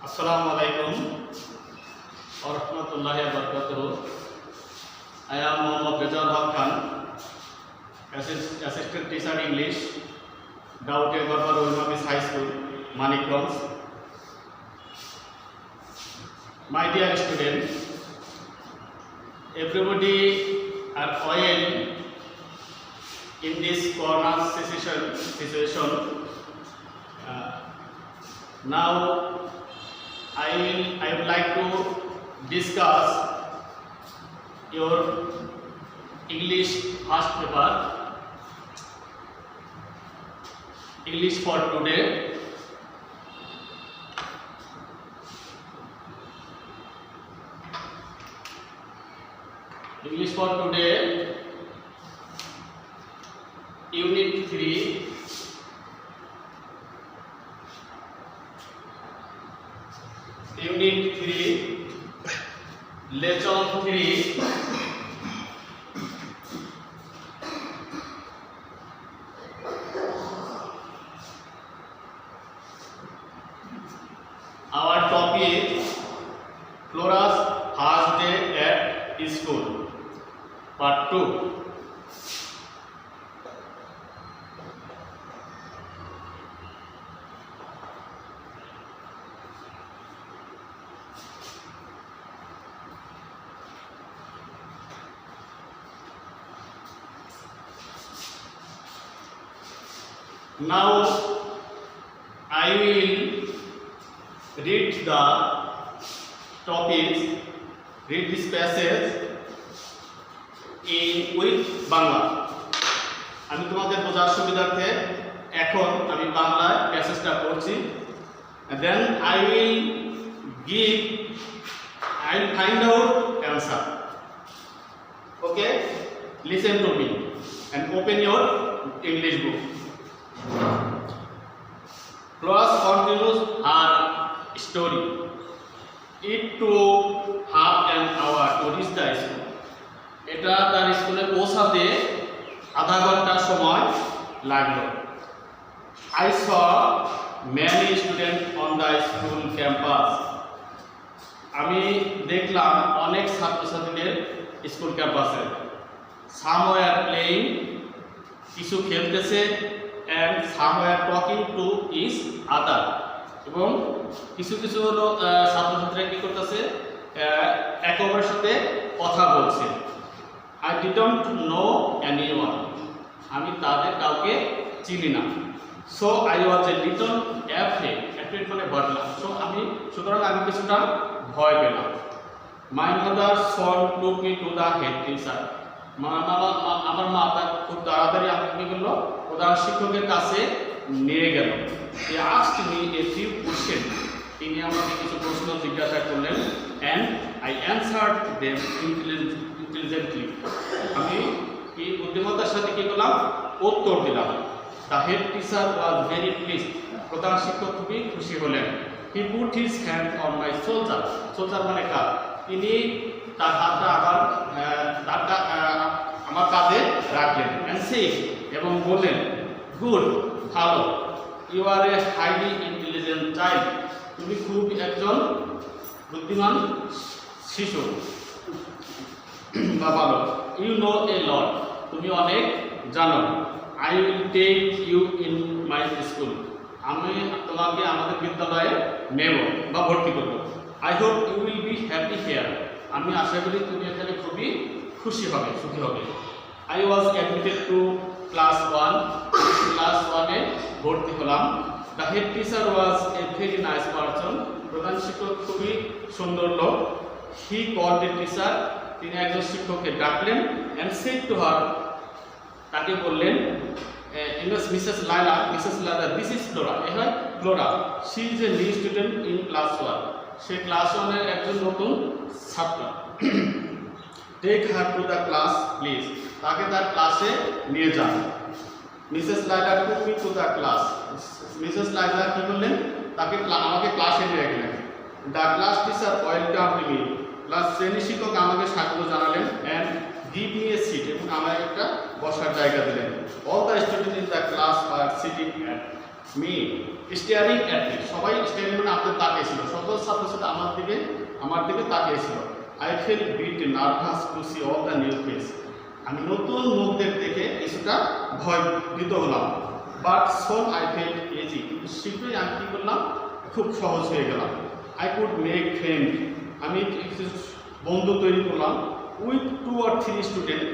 Assalamu alaikum wa rahmatullahi wa barakatuh. I am Mohammad Rizal Haq Khan, Assistant Teacher English, Daute Barbar Ulmamis High School, Manikganj. My dear students, everybody are well in this corona situation. Now I would like to discuss your English first paper, English for today. English for today, Unit 3. Unit 3, Lesson 3. Our topic, Flora's first day at school, Part 2. Now I will read the topics, read this passage with Bangla. আমি তোমাদের বোঝার সুবিধার্থে এখন আমি বাংলায় প্যাসেজটা পড়ছি, and then I will find out answer. Okay, listen to me and open your English book. Flora continues her story. It took half an hour to reach the school. এটা তার স্কুলে পৌঁছাতে আধা ঘন্টা সময় লাগলো। I saw many students on the school campus. আমি দেখলাম অনেক ছাত্রছাত্রীদের স্কুল ক্যাম্পাসে। Some were playing, কিছু খেলতেছে, and some were talking to each other. এবং কিছু কিছু হলো ছাত্রছাত্রীরা কি করতেছে, একে অপরের সাথে কথা বলছে। I didn't know anyone. আমি তাদের কাউকে চিনি না। So I was a little afraid. Afraid মানে বদলা। সুতরাং আমি কিছুটা ভয় পেলাম। My mother soon took me to the head teacher. আমার মা খুব তাড়াতাড়ি আমাকে কি করলো, প্রধান শিক্ষকের কাছে নিয়ে গেল। He asked me a few questions. তিনি আমাকে কিছু প্রশ্ন জিজ্ঞাসা করলেন, and I answered them intelligently. আমি কি বুদ্ধিমত্তার সাথে কি করলাম, উত্তর দিলাম। The head teacher was very pleased. প্রধান শিক্ষক খুবই খুশি হলেন। He put his hand on my shoulder. Shoulder মানে কাঁধ। তিনি তার হাতটা আমার কাঁধে রাখলেন, and said, এবং বললেন, good, ভালো, you are a highly intelligent child. তুমি খুব একজন বুদ্ধিমান শিশু বা বালক। You know a lot. তুমি অনেক জানো। I will take you in my school. আমি তোমাকে আমাদের বিদ্যালয়ে নেব বা ভর্তি করব। I hope you will be happy here. আমি আশা করি তুমি এখানে খুবই খুশি হবে, সুখী হবে। I was admitted to class 1. Class 1 এ ভর্তি হলাম। The head teacher was a very nice person. প্রধান শিক্ষক খুবই সুন্দর লোক। He called the teacher. তিনি একজন শিক্ষককে ডাকলেন, and said to her, তাকে বললেন, Mrs. Laila, this is Flora. এ হয় Flora. She is a new student in class 1. Say class 1 এর একজন নতুন ছাত্র। Take her to the class, please. তাকে তার ক্লাসে নিয়ে যান। Mrs. Laila took me to the class. Mrs. Laila কি করলেন, তাকে আমাকে ক্লাসে নিয়ে গেলেন। The class teacher welcomed me. Class শ্রেণী শিক্ষক আমাকে স্বাগত জানালেন, and give me a seat. এবং আমাকে একটা বসার জায়গা দিলেন। All the students in the class were sitting at me staring at me, সবাই স্টিয়ারিং মানে আপনার তাকিয়েছিল, সকল ছাত্রছাত্রী আমার দিকে তাকিয়েছিল। I feel bit nervous to see all the new face, আমি নতুন মুখদের দেখে কিছুটা ভয়ভীত হলাম। But soon I feel easy, কিন্তু শীঘ্রই আমি কী করলাম, খুব সহজ হয়ে গেলাম। আই কুড মেক ফ্রেন্ড, আমি কিছু বন্ধু তৈরি করলাম। উইথ 2 or 3 স্টুডেন্ট,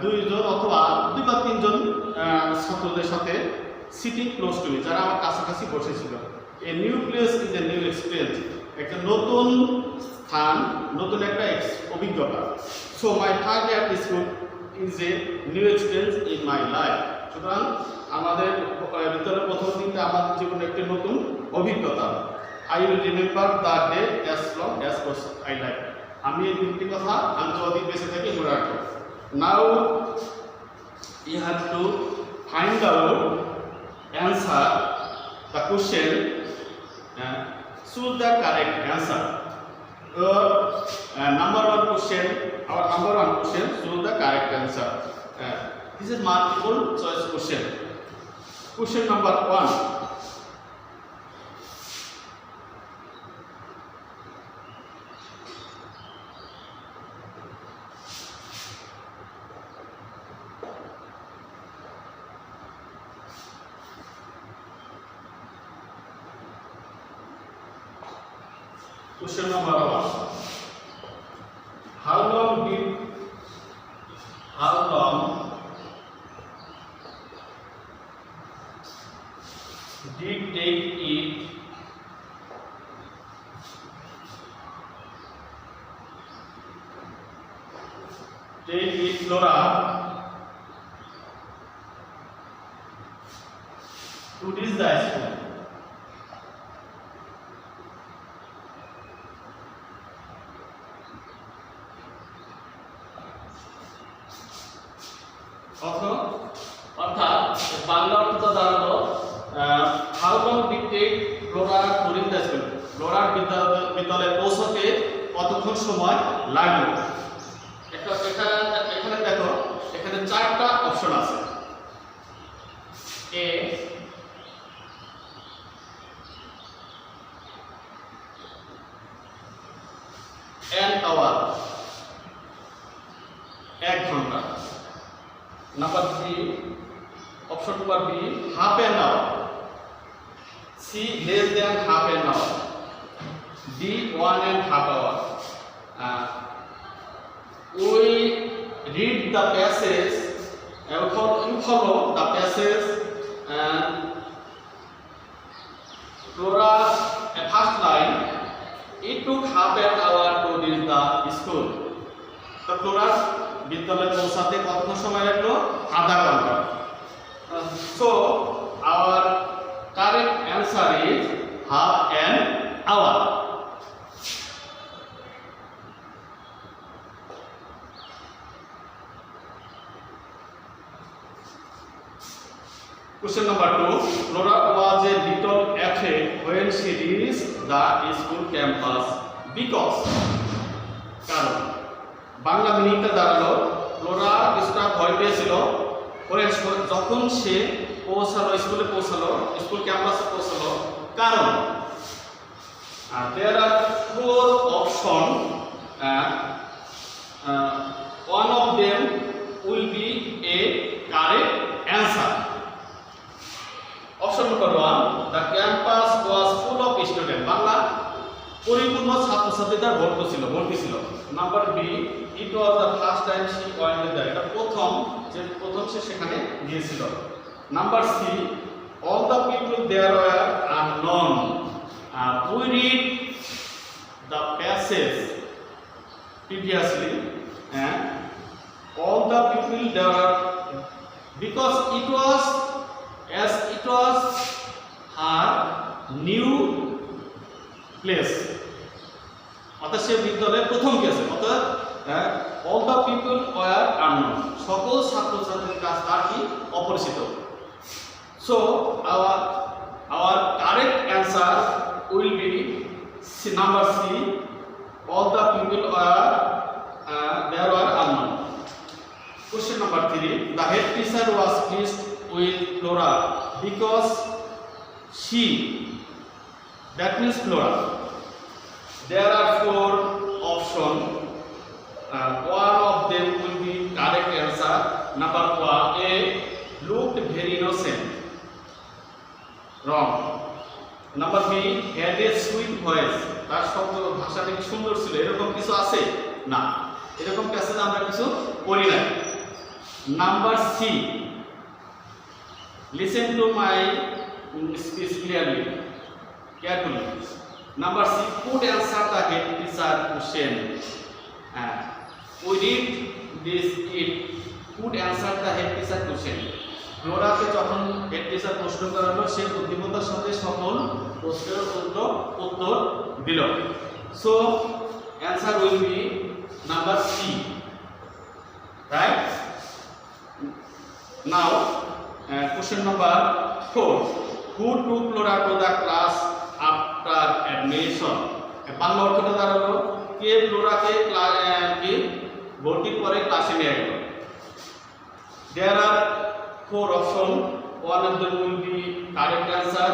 2 জন অথবা 2 বা 3 জন ছাত্রদের সাথে, সিটিং ক্লোজ টু মি, যারা আমার কাছাকাছি বসেছিল। A new place is a new experience, একটা নতুন স্থান, নতুন একটা অভিজ্ঞতা। So my third your school is a new experience in my life, সুতরাং আমাদের বিদ্যালয়ের প্রথম দিনটা আমাদের জীবনে একটি নতুন অভিজ্ঞতা। I will remember the day as long as I life, আমি এই দিনটির কথা আমি যতদিন বেঁচে থাকি মনে রাখবো। Now you have to find out answer the question, choose the correct answer. Number one question, our number one question, choose the correct answer. This is multiple choice question. Question number 1. Question number 1. How long did take it Flora to reach the school? অর্থাৎ বাংলা অর্থ দাঁড়ালো how long did take Flora to reach the school, ফ্লোরার বিদ্যালয়ে পৌঁছতে কতক্ষণ সময় লাগলো। এখানে দেখো, এখানে 4টা অপশন আছে। এ an hour, 1 ঘন্টা। Number 3, option number B, half an hour. C, less than half an hour. D, 1.5 hour. We read the passage, you follow the passage, and Flora, first line, it took half an hour to reach the school. তো Flora বিদ্যালয়ে পৌঁছাতে কতক্ষণ সময় লাগলো? আধা ঘন্টা। So our correct answer is half an hour. Question number 2. Flora was a little afraid when she reached the school campus because. কারণ বাংলা মিনিংটা দাঁড়ালো, ফ্লোরা কিছুটা ভয় পেয়েছিল যখন সে স্কুলে পৌঁছালো, স্কুল ক্যাম্পাসে পৌঁছালো। কারণ there are 4 options, one of them will be a correct answer. Option number 1, the campus was full of students. Bangla পরিপূর্ণ ছাত্রছাত্রী দ্বারা ভর্তি ছিল। Number B, it was the first time she went there, এটা প্রথম সে সেখানে গিয়েছিল। Number C, all the people there were unknown. We read the passage previously, and all the people there are, because it was her new place, অর্থাৎ সে বিদ্যালয়ে প্রথম গেছে, অর্থাৎ all the people were unknown, সকল ছাত্রছাত্রীর কাছে তার কি অপরিচিত। So our correct answer will be number C, all the people were there were unknown. Question number 3, the head teacher was pleased with Flora because she, that means Flora. There are 4 options. One of them will be correct answer. Number 1, A, looked very innocent. Wrong. Number B, had a sweet voice. তার শব্দ ভাষাটা কি সুন্দর ছিল, এরকম কিছু আছে? না, এরকম প্যাসেজ আমরা কিছু পড়ি না। Number C, listen to my speech clearly, carefully. Number C, could answer the head teacher question. We read this, it could answer the head teacher question. ফ্লোরাকে যখন হেড টিচার প্রশ্ন করালো, সে বুদ্ধিমত্তার সাথে সকল প্রশ্নের উত্তর দিল। So answer will be number C, right? Now question number 4, who took Flora to the class after admission? Bangla অর্থটা দাঁড়ালো, কে ফ্লোরাকে ভর্তির পরে ক্লাসে নিয়ে গেল। There are 4 options. One of them will be correct answer.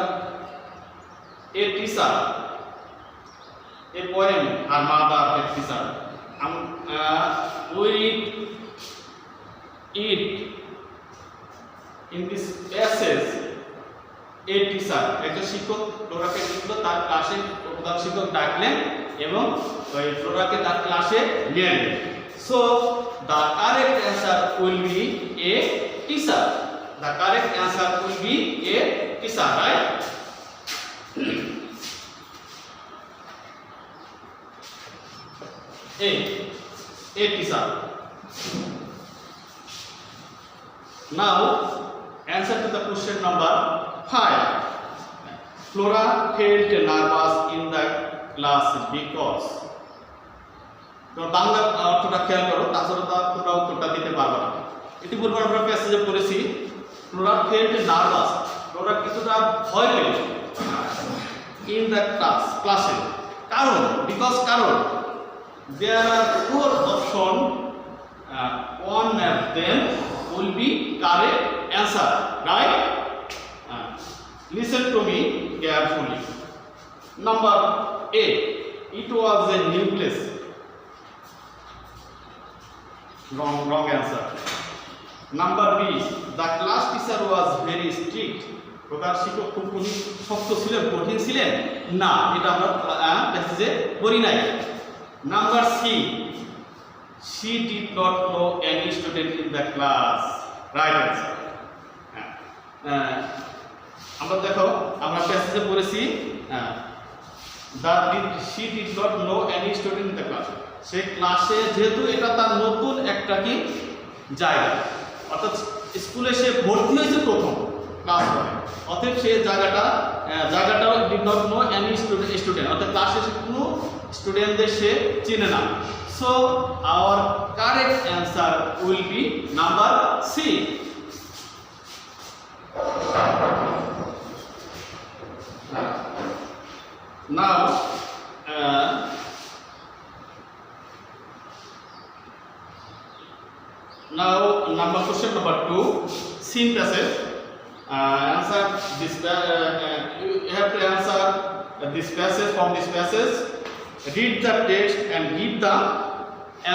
A teacher, a poem, her mother, a teacher. We read it in this passage. A teacher, একজন শিক্ষক ফ্লোরাকে লিখলো, তার ক্লাসে প্রধান শিক্ষক ডাকলেন এবং ওই ফ্লোরাকে তার ক্লাসে নিয়ে এলেন। So the correct answer will be a teacher. The correct answer will be a teacher, right? A teacher. Now answer to the question number 5. Flora felt nervous in the class because. তো বাংলা অর্থটা খেয়াল করো, তাছাড়া তোমরা উত্তরটা দিতে পারবে না। ইতিপূর্বে আমরা প্যাসেজে পড়েছি ফ্লোরা ফেল্ট নার্ভাস, ফ্লোরা কিছুটা ভয় পেল ইন দ্য ক্লাসে। কারণ, বিকজ কারণ, দেয়ার আর 4 option, one of them will be correct answer, right? Listen to me carefully. Number A, it was a new place. Wrong answer. Number B, the class teacher was very strict. প্রধান শিক্ষক খুব শক্ত ছিলেন, কঠিন ছিলেন? না, এটা আমরা প্যাসেজে পড়ি নাই। Number C, she did not know any student in the class. Right answer. আমরা দেখো, আমরা প্যাসেজে পড়েছি she did not know any student in the class. সে ক্লাসে, যেহেতু এটা তার নতুন একটা কি জায়গা, অর্থাৎ স্কুলে সে ভর্তি হয়েছে প্রথম ক্লাস করে, অতএব সে জায়গাটা did not know any student, অর্থাৎ ক্লাসে সে কোনো স্টুডেন্টদের সে চিনে না। So our correct answer will be number C. Now number question number 2, scene passage. Answer this. You have to answer this passage. From this passage, read the text and give the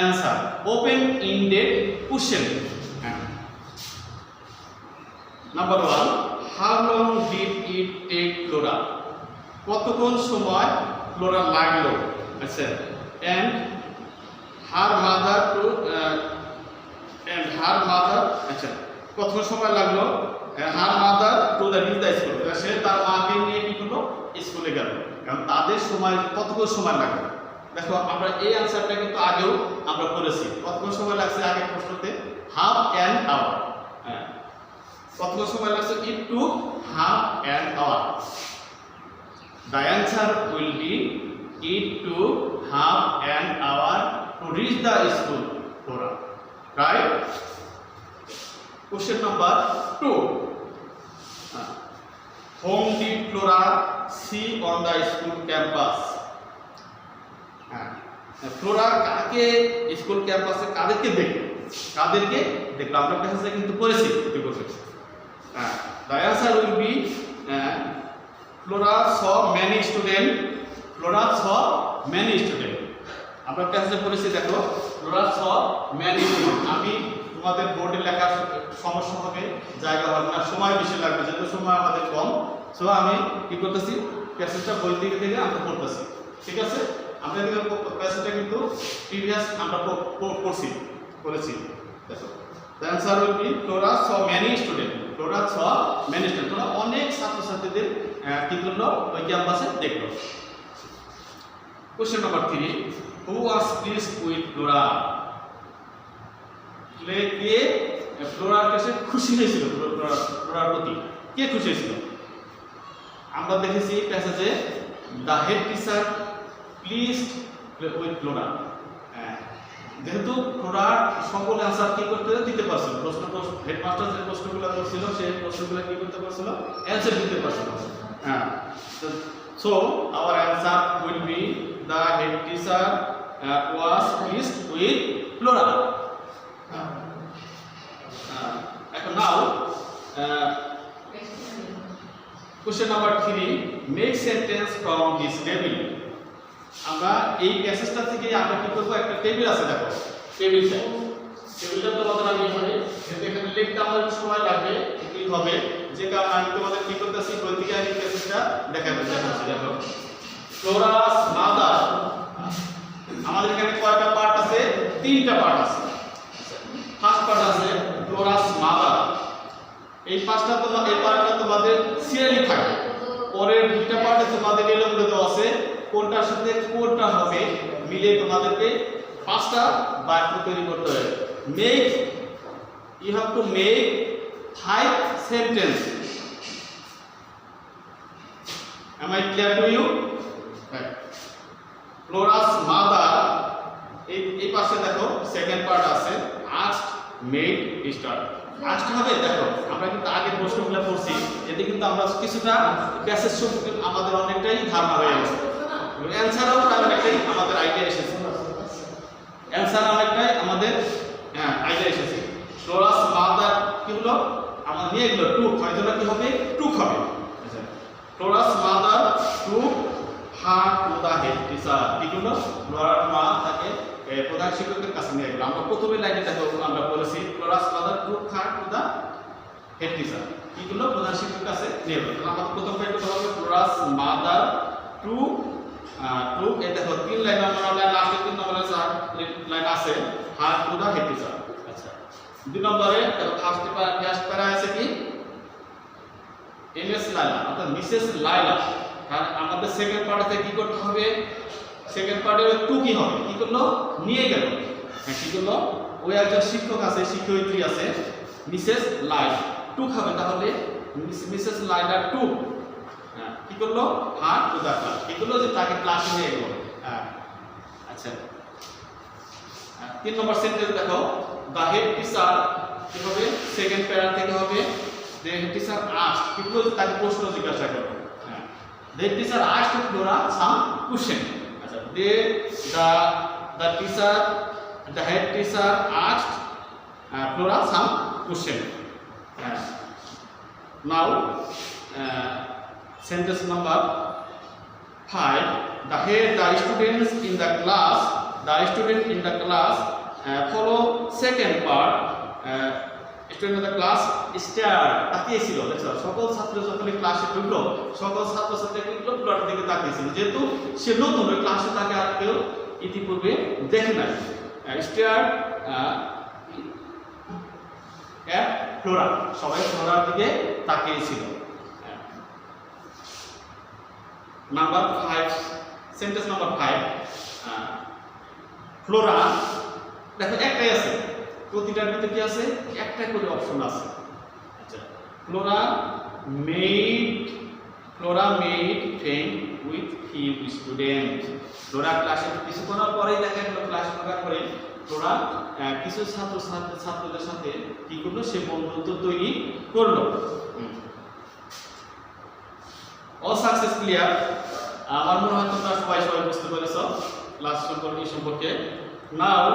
answer. Open-ended question. Number 1, how long did it take Flora? কতক্ষণ সময় Flora লাগলো? আচ্ছা, and her mother to আচ্ছা, কতক্ষণ সময় লাগলো her mother to reach the school? সে তার মাকে নিয়ে কি করলো? স্কুলে গেল। কারণ তাদের সময়, কতক্ষণ সময় লাগলো? দেখো, আমরা এই আনসারটা কিন্তু আগেও আমরা করেছি। কতক্ষণ সময় লাগছে আগের প্রশ্নতে? Half an hour. কতক্ষণ সময় লাগছে? it took half an hour. The answer will be it took half an hour to reach the school, Flora. Right? Question number 2. Whom did Flora see on the school campus? Flora কাকে school ক্যাম্পাসে কাদেরকে দেখলো? আমরা প্যাসেজে কিন্তু পড়েছি। The answer will be Flora saw many student. Flora saw many student. আমরা প্যাসেজে পড়েছি দেখো Flora saw many student. আমি তোমাদের বোর্ডে লেখার সমস্যা হবে, জায়গা হবে না, সময় বেশি লাগবে, যেহেতু সময় আমাদের কম। সো আমি কি করতেছি, প্যাসেজটা বই থেকে থেকে আমরা পড়তেছি, ঠিক আছে? আমরা এদিকে প্যাসেজটা কিন্তু প্রিভিয়াস আমরা পড়েছি দেখো। The answer will be Flora saw many student. Flora saw many student. তোমরা অনেক ছাত্রছাত্রীদের কি করলো ওই ক্যাম্পাসে দেখলো। Question number 3. Who was pleased with Flora? কে ফ্লোরার কাছে খুশি হয়েছিল, ফ্লোরার প্রতি কে খুশি হয়েছিল? আমরা দেখেছি প্যাসেজে the head teacher pleased with Flora. যেহেতু ফ্লোরার সকল অ্যান্সার কি করতে দিতে পারছিল, হেডমাস্টার যে প্রশ্নগুলো করছিল সেই প্রশ্নগুলো কি করতে পারছিল, অ্যান্সার দিতে পারছিল। So our answer will B the head teacher was pleased with Flora. এখন নাও question number 3, make sentence from this table. আমরা এই প্যাসেজটা থেকে আমরা কি করব, একটা টেবিল আছে দেখো, টেবিলটা তোমাদের আমি এখানে লিখতে আমাদের সময় লাগবে, কি হবে যে কারণে আমি তোমাদের কি করতেছি বই থেকে আমি প্যাসেজটা দেখাচ্ছি দেখো। ফ্লোরাস মাদার, আমাদের এখানে কয়টা পার্ট আছে? 3টা পার্ট আছে। ফার্স্ট পার্ট আছে ফ্লোরাস মাদার, এই পাঁচটা এই পার্টটা তোমাদের সিরিয়ালি থাকবে। পরের 2টা পার্টে তোমাদের এলোমেলো দেওয়া আছে, কোনটার সাথে কোনটা হবে মিলে তোমাদেরকে 5টা বাক্য তৈরি করতে হবে। Make, you have to make 5 sentence. Am I clear to you? Flora's mother, এই পাশে দেখো সেকেন্ড পার্ট আছে আস্কড মেড স্টার্ট। আস্কড হবে দেখো, আমরা কিন্তু আগে প্রশ্নগুলো পড়ছি, এতে কিন্তু আমরা কিছুটা প্যাসেজ সম্পর্কে আমাদের অনেকটাই ধারণা হয়ে গেছে। অ্যানসারও অনেকটাই আমাদের আইডিয়া এসেছে, অ্যানসার অনেকটাই আমাদের আইডিয়া এসেছে। ফ্লোরাস মাদার কি হলো, আমাদের নিয়ে গেল টুক, হয়তো কি হবে, টুক হবে। Flora's mother took her to the head teacher, কি হলো, ফ্লোরার মা তাকে প্রধান শিক্ষকের কাছে নিয়ে গেল। আমরা প্রথমে লাইনে দেখো আমরা বলেছি Flora's mother took her to the head teacher, কি হলো, প্রধান শিক্ষকের কাছে নিয়ে গেল। আমাদের প্রথম লাইনটা হবে ফ্লোরাস মাদার টু এই দেখো 3 লাইন আমরা লাস্টে 3 নম্বরে লাইন আছে হার টু দা হেড টিচার। আচ্ছা, 2 নম্বরে ফার্স্ট প্যারা আছে কি এমএস লাইলা অর্থাৎ মিসেস লাইলা। আর আমাদের সেকেন্ড পার্টে কি করতে হবে, সেকেন্ড পার্টে টু কি হবে, কি করলো, নিয়ে গেল। কি করলো, ওই একজন শিক্ষক আছে, শিক্ষয়িত্রী আছে মিসেস লাইলা, টু খাবে, তাহলে মিসেস লাইলা টু কি করলো, হার টু দা ক্লাস, কি করলো, যে তাকে ক্লাসে নিয়ে গেল। আচ্ছা, 3 নম্বর সেন্টেন্স দেখো দ্য হেড টিচার কি হবে, সেকেন্ড প্যারা থেকে হবে the head teacher asked, কি করলো, তাকে প্রশ্ন জিজ্ঞাসা করলো। The head teacher asked Flora some question. আচ্ছা, the head teacher asked Flora some question. Now sentence number 5, the students in the class follow second part. Student of the class stare তাকিয়েছিল, দেখছো সকল ছাত্র যখন ক্লাসে ঢুকলো সকল ছাত্রছাত্রী কিন্তু ফ্লোরার দিকে তাকিয়েছিল, যেহেতু সে নতুন ওই ক্লাসে তাকে আর কেউ ইতিপূর্বে দেখে নাই। স্টার অ্যাট ফ্লোরা, সবাই ফ্লোরার দিকে তাকিয়েছিল। নাম্বার 5, সেন্টেন্স নাম্বার 5, ফ্লোরা দেখো একটাই আছে, প্রতিটার ভিতরে কি আছে, একটা করে অপশন আছে। আচ্ছা, Flora made friend with few student. Flora ক্লাসে কিছুক্ষণ পরেই দেখা গেল ক্লাস করার পরে ফ্লোরা কিছু ছাত্রদের সাথে কি করলো, সে বন্ধুত্ব তৈরি করলো। অল সাকসেস ক্লিয়ার, আমার মনে হয় তোমরা সবাই বুঝতে পেরেছো ক্লাস সম্পর্কে। নাও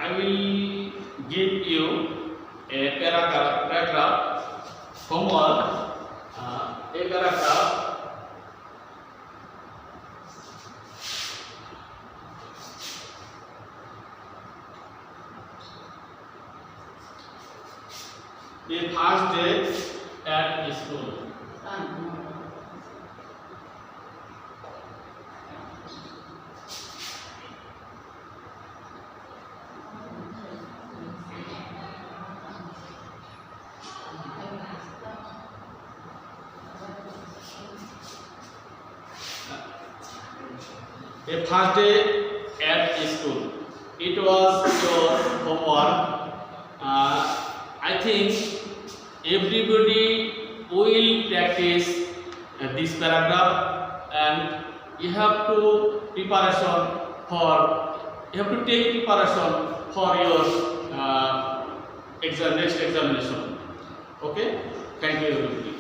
I will give you a paragraph homework. A paragraph. The first day at school. A first day at school. It was your homework. I think everybody will practice this paragraph, and you have to take preparation for your next examination. Okay, thank you everybody.